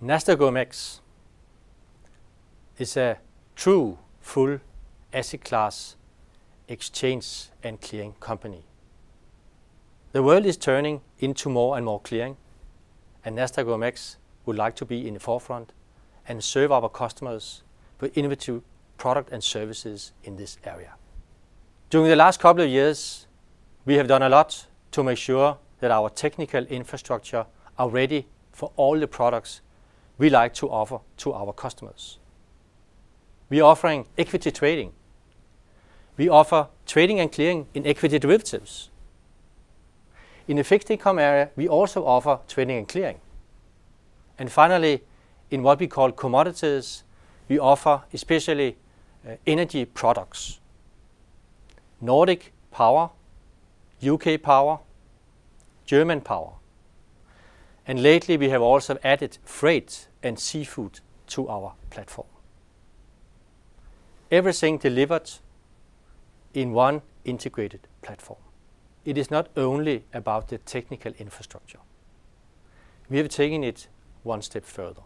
Nasdaq OMX is a true full asset class exchange and clearing company. The world is turning into more and more clearing, and Nasdaq OMX would like to be in the forefront and serve our customers with innovative product and services in this area. During the last couple of years, we have done a lot to make sure that our technical infrastructure are ready for all the products we like to offer to our customers. We are offering equity trading. We offer trading and clearing in equity derivatives. In the fixed income area, we also offer trading and clearing. And finally, in what we call commodities, we offer especially energy products. Nordic power, UK power, German power. And lately we have also added freight and seafood to our platform. Everything delivered in one integrated platform. It is not only about the technical infrastructure. We have taken it one step further.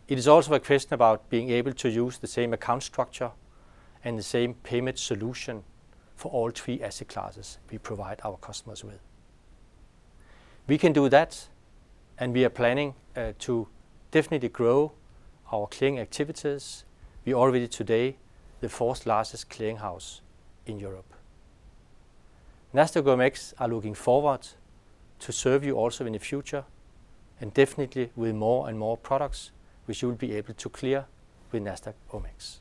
It is also a question about being able to use the same account structure and the same payment solution for all three asset classes we provide our customers with. We can do that, and we are planning to definitely grow our clearing activities. We are already today the fourth largest clearinghouse in Europe. Nasdaq OMX are looking forward to serve you also in the future, and definitely with more and more products which you will be able to clear with Nasdaq OMX.